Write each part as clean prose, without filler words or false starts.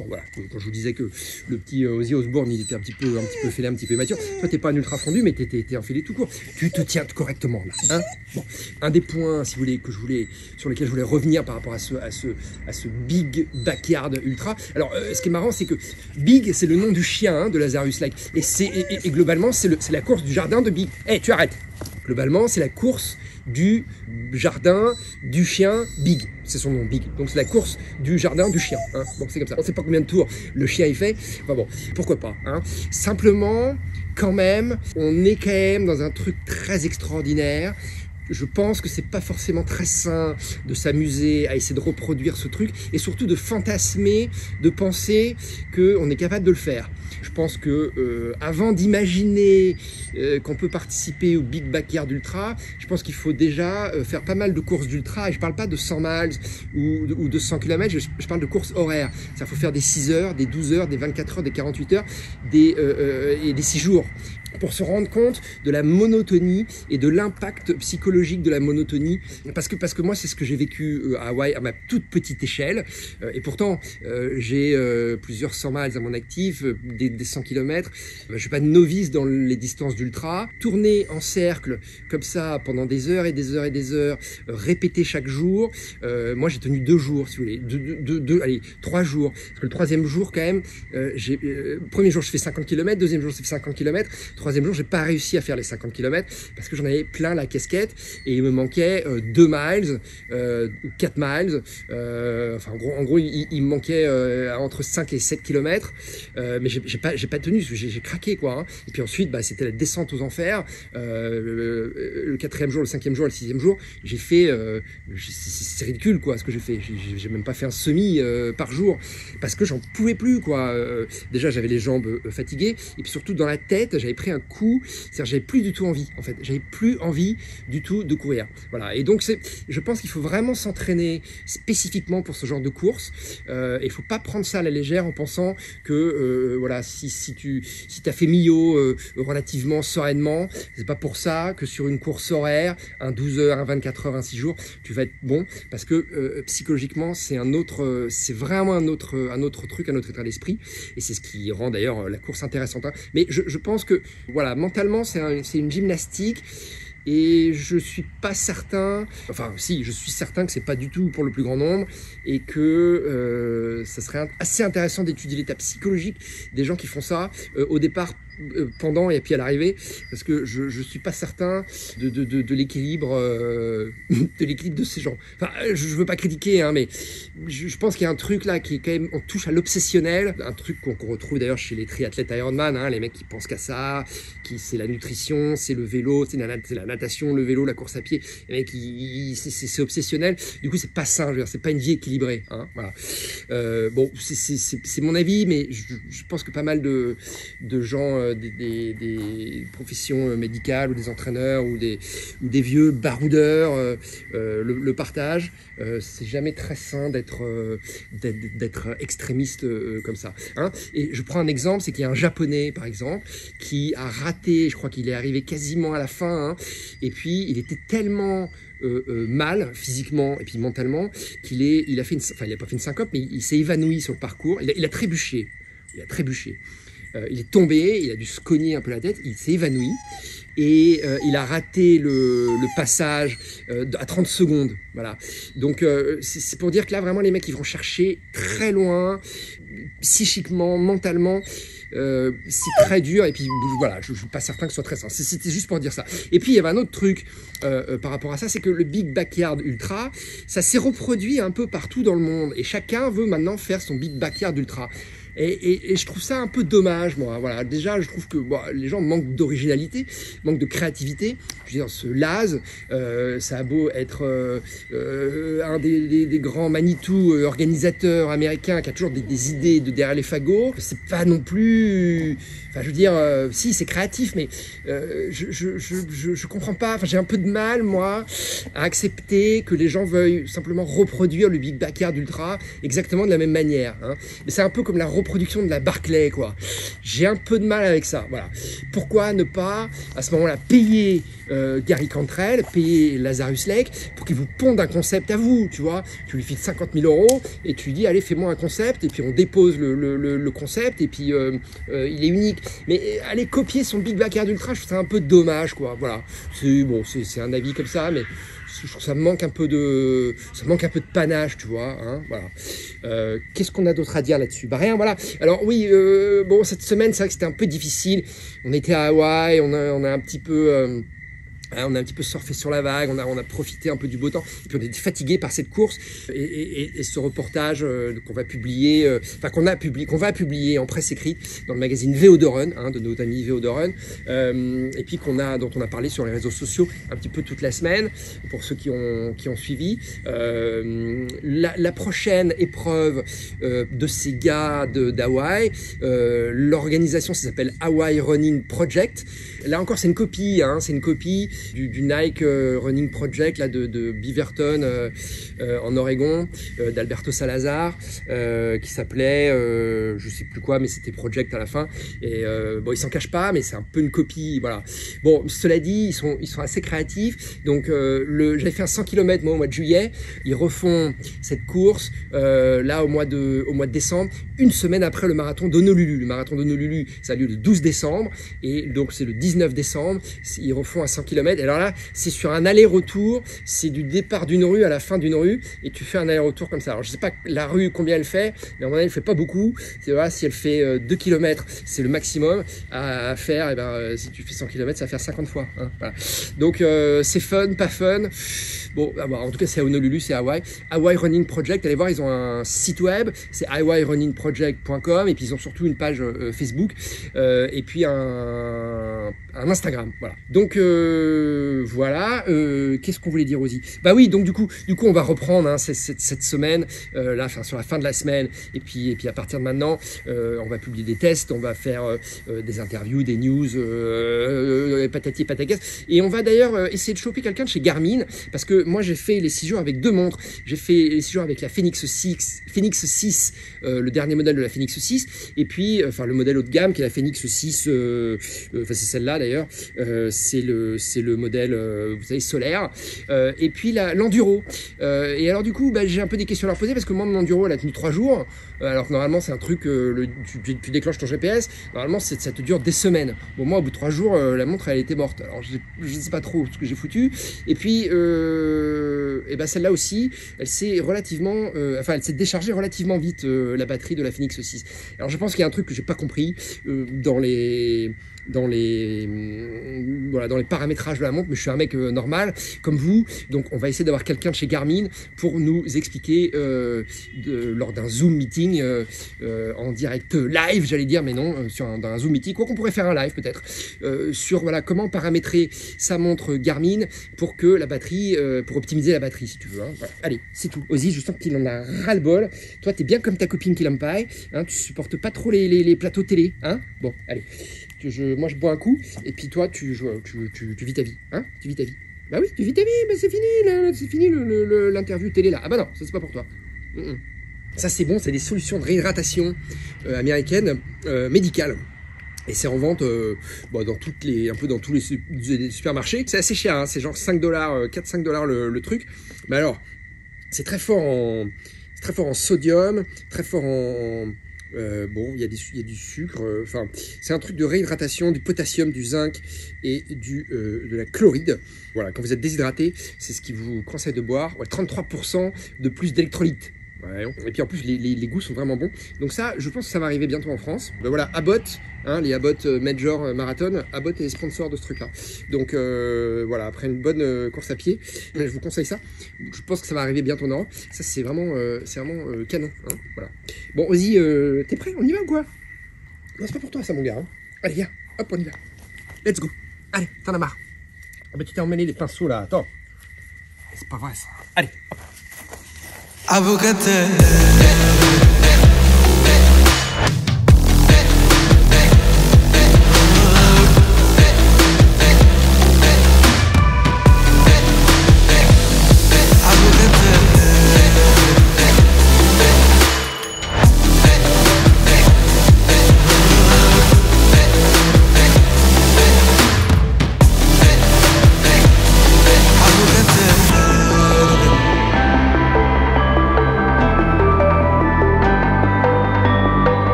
Bon voilà, quand je vous disais que le petit Ozzy Osbourne, il était un petit peu fêlé, un petit peu immature. Toi, t'es pas un ultra fondu, mais t'es un fêlé tout court. Tu te tiens correctement là. Hein, bon, un des points, si vous voulez, sur lesquels je voulais revenir par rapport à ce Big Backyard Ultra. Alors, ce qui est marrant, c'est que Big, c'est le nom du chien hein, de Lazarus Lake. Et globalement, c'est la course du jardin de Big. Eh, tu arrêtes. Globalement, c'est la course du jardin du chien Big. C'est son nom, Big. Donc c'est la course du jardin du chien. Hein. Bon, c'est comme ça. On ne sait pas combien de tours le chien y fait. Enfin bon, pourquoi pas. Hein. Simplement, quand même, on est quand même dans un truc très extraordinaire. Je pense que c'est pas forcément très sain de s'amuser à essayer de reproduire ce truc et surtout de fantasmer, de penser qu'on est capable de le faire. Je pense que avant d'imaginer qu'on peut participer au Big Backyard Ultra, je pense qu'il faut déjà faire pas mal de courses d'ultra. Et je parle pas de 100 miles ou de 100 km, je parle de courses horaires. Il faut faire des 6 heures, des 12 heures, des 24 heures, des 48 heures et des 6 jours. Pour se rendre compte de la monotonie et de l'impact psychologique de la monotonie. Parce que moi, c'est ce que j'ai vécu à Hawaï à ma toute petite échelle. Et pourtant, j'ai plusieurs 100 miles à mon actif, des 100 km. Je suis pas novice dans les distances d'ultra. Tourner en cercle comme ça pendant des heures et des heures et des heures, répéter chaque jour. Moi, j'ai tenu 2 jours, si vous voulez. Allez, 3 jours. Parce que le 3e jour, quand même, premier jour, je fais 50 km. 2e jour, je fais 50 km. 3e jour, j'ai pas réussi à faire les 50 km parce que j'en avais plein la casquette et il me manquait 2 miles, 4 miles. Enfin, en gros, il me manquait entre 5 et 7 km. Mais j'ai pas tenu, j'ai craqué, quoi. Hein. Et puis ensuite, bah, c'était la descente aux enfers. Le 4e jour, le 5e jour, le 6e jour, j'ai fait, c'est ridicule, quoi, ce que j'ai fait. J'ai même pas fait un semi par jour parce que j'en pouvais plus, quoi. Déjà, j'avais les jambes fatiguées et puis surtout dans la tête, j'avais pris un coup, c'est-à-dire j'avais plus du tout envie, en fait, j'avais plus envie du tout de courir. Voilà, et donc je pense qu'il faut vraiment s'entraîner spécifiquement pour ce genre de course. Il faut pas prendre ça à la légère en pensant que voilà, si tu as fait Millau relativement sereinement, c'est pas pour ça que sur une course horaire, un 12 heures, un 24 heures, un 6 jours, tu vas être bon, parce que psychologiquement c'est vraiment un autre truc, un autre état d'esprit, et c'est ce qui rend d'ailleurs la course intéressante. Hein. Mais je pense que voilà, mentalement, c'est une gymnastique et je suis pas certain, enfin si, je suis certain que c'est pas du tout pour le plus grand nombre et que ça serait assez intéressant d'étudier l'état psychologique des gens qui font ça au départ, pendant et puis à l'arrivée, parce que je suis pas certain de l'équilibre de ces gens. Enfin, je veux pas critiquer, hein, mais je pense qu'il y a un truc là qui est quand même, on touche à l'obsessionnel, un truc qu'on retrouve d'ailleurs chez les triathlètes Ironman, hein, les mecs qui pensent qu'à ça, c'est la nutrition, c'est le vélo, c'est la natation, le vélo, la course à pied, les mecs c'est obsessionnel. Du coup, c'est pas sain, je veux dire, c'est pas une vie équilibrée, hein, voilà. Bon, c'est mon avis, mais je pense que pas mal de gens des professions médicales ou des entraîneurs ou des vieux baroudeurs le partagent. C'est jamais très sain d'être extrémiste comme ça. Hein. Et je prends un exemple, c'est qu'il y a un Japonais, par exemple, qui a raté, je crois qu'il est arrivé quasiment à la fin, hein, et puis il était tellement mal physiquement et puis mentalement qu'il a pas fait une syncope, mais il s'est évanoui sur le parcours. Il a trébuché. Il est tombé, il a dû se cogner un peu la tête, il s'est évanoui et il a raté le passage à 30 secondes. Voilà. Donc c'est pour dire que là vraiment les mecs ils vont chercher très loin, psychiquement, mentalement. C'est très dur et puis voilà, je suis pas certain que ce soit très simple. C'était juste pour dire ça. Et puis il y avait un autre truc par rapport à ça, c'est que le Big Backyard Ultra, ça s'est reproduit un peu partout dans le monde et chacun veut maintenant faire son Big Backyard Ultra. Et je trouve ça un peu dommage, moi. Voilà. Déjà, je trouve que les gens manquent d'originalité, manquent de créativité. Je veux dire, se lasent. Ça a beau être un des grands Manitou organisateurs américains qui a toujours des idées de derrière les fagots. C'est pas non plus... Enfin, je veux dire, si, c'est créatif, mais je comprends pas. Enfin, j'ai un peu de mal, moi, à accepter que les gens veuillent simplement reproduire le Big Backyard Ultra exactement de la même manière. Hein. Mais c'est un peu comme la reproduction de la Barclay, quoi. J'ai un peu de mal avec ça, voilà. Pourquoi ne pas, à ce moment-là, payer Gary Cantrell, payer Lazarus Lake, pour qu'il vous ponde un concept à vous, tu vois. Tu lui files 50 000 € et tu lui dis, allez, fais-moi un concept, et puis on dépose le concept, et puis il est unique. Mais aller copier son Big Backyard Ultra, je trouve ça un peu dommage, quoi. Voilà. C'est un avis comme ça, mais je trouve que ça manque un peu de panache, tu vois, hein, voilà. Qu'est-ce qu'on a d'autre à dire là-dessus? Bah rien, voilà. Alors oui, bon, cette semaine, c'est vrai que c'était un peu difficile. On était à Hawaï, on a un petit peu on a un petit peu surfé sur la vague, on a profité un peu du beau temps, et puis on était fatigué par cette course et ce reportage qu'on va publier, qu'on va publier en presse écrite dans le magazine VO de Run, hein, de nos amis VO de Run, et puis dont on a parlé sur les réseaux sociaux un petit peu toute la semaine pour ceux qui ont suivi. La prochaine épreuve de ces gars d'Hawaï, l'organisation, ça s'appelle Hawaii Running Project. Là encore, c'est une copie, hein, c'est une copie du Nike Running Project là de Beaverton en Oregon, d'Alberto Salazar, qui s'appelait je sais plus quoi, mais c'était Project à la fin. Et bon, ils s'en cachent pas, mais c'est un peu une copie, voilà. Bon, cela dit, ils sont assez créatifs. Donc j'avais fait un 100 km moi au mois de juillet. Ils refont cette course là au mois de décembre, une semaine après le marathon d'Honolulu. Le marathon d'Honolulu, ça a lieu le 12 décembre, et donc c'est le 19 décembre. Ils refont un 100 km. Et alors là, c'est sur un aller-retour, c'est du départ d'une rue à la fin d'une rue, et tu fais un aller-retour comme ça. Alors je sais pas la rue combien elle fait, mais à mon avis elle fait pas beaucoup. C'est voilà, si elle fait 2 km, c'est le maximum à faire. Et ben si tu fais 100 km, ça va faire 50 fois. Hein, voilà. Donc c'est fun, pas fun. Bon, en tout cas c'est à Honolulu, c'est Hawaii. Hawaii Running Project, allez voir, ils ont un site web, c'est hawaiirunningproject.com, et puis ils ont surtout une page Facebook, et puis un Instagram, voilà. Donc voilà, qu'est-ce qu'on voulait dire aussi? Bah oui, donc du coup on va reprendre hein, cette semaine, là, sur la fin de la semaine, et puis à partir de maintenant, on va publier des tests, on va faire des interviews, des news, patati pataquès, et on va d'ailleurs essayer de choper quelqu'un de chez Garmin, parce que moi j'ai fait les 6 jours avec 2 montres. J'ai fait les 6 jours avec la Phoenix 6, le dernier modèle de la Phoenix 6, et puis enfin le modèle haut de gamme qui est la Phoenix 6, enfin c'est celle-là d'ailleurs, c'est le modèle vous savez solaire, et puis l'enduro, et alors du coup bah, j'ai un peu des questions à leur poser, parce que moi mon enduro elle a tenu 3 jours, alors que normalement c'est un truc, tu déclenches ton GPS, normalement ça te dure des semaines. Bon, moi au bout de 3 jours la montre elle était morte, alors je ne sais pas trop ce que j'ai foutu, et puis et ben celle-là aussi, elle s'est relativement, elle s'est déchargée relativement vite, la batterie de la Phoenix 6. Alors je pense qu'il y a un truc que j'ai pas compris dans les paramétrages de la montre, mais je suis un mec normal comme vous, donc on va essayer d'avoir quelqu'un de chez Garmin pour nous expliquer lors d'un Zoom meeting en direct live, j'allais dire, mais non, dans un Zoom meeting, quoi qu'on pourrait faire un live peut-être, sur voilà comment paramétrer sa montre Garmin pour que la batterie, pour optimiser la batterie si tu veux, hein. Voilà. Allez, c'est tout. Ozzy, je sens qu'il en a ras le bol. Toi t'es bien comme ta copine Kilampai, hein, tu supportes pas trop les plateaux télé, hein. Bon, allez. Moi je bois un coup, et puis toi tu vis ta vie, hein, tu vis ta vie. Bah oui, tu vis ta vie, mais c'est fini l'interview télé là. Ah bah non, ça c'est pas pour toi. Ça c'est bon, c'est des solutions de réhydratation américaines, médicales. Et c'est en vente dans un peu dans tous les supermarchés. C'est assez cher, hein, c'est genre 5$, 4-5$ le truc. Mais alors, c'est très fort en sodium, très fort en bon, il y a du sucre, enfin, c'est un truc de réhydratation, du potassium, du zinc et de la chloride. Voilà, quand vous êtes déshydraté, c'est ce qui vous conseille de boire. Ouais, 33% de plus d'électrolytes. Ouais. Et puis en plus, les goûts sont vraiment bons. Donc ça, je pense que ça va arriver bientôt en France. Ben voilà, Abbott, hein, les Abbott Major Marathon, Abbott est sponsor de ce truc-là. Donc voilà, après une bonne course à pied, je vous conseille ça. Je pense que ça va arriver bientôt en Europe. Ça, c'est vraiment canon. Hein, voilà. Bon, Ozzy, t'es prêt? On y va ou quoi? Non, c'est pas pour toi ça, mon gars. Hein. Allez, viens, hop, on y va. Let's go. Allez, t'en as marre. Ah bah tu t'es emmêlé les pinceaux là, attends. C'est pas vrai ça. Allez, hop. Avocate.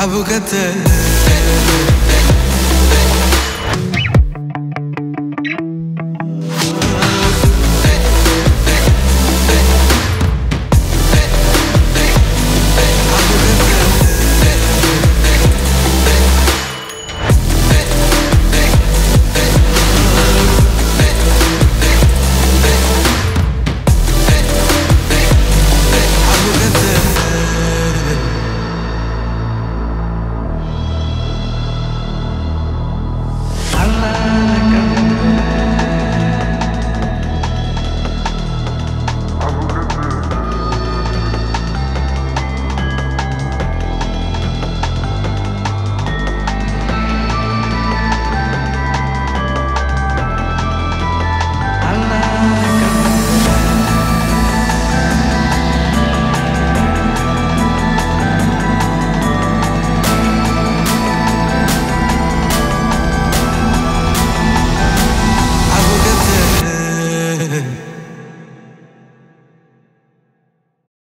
Avocate.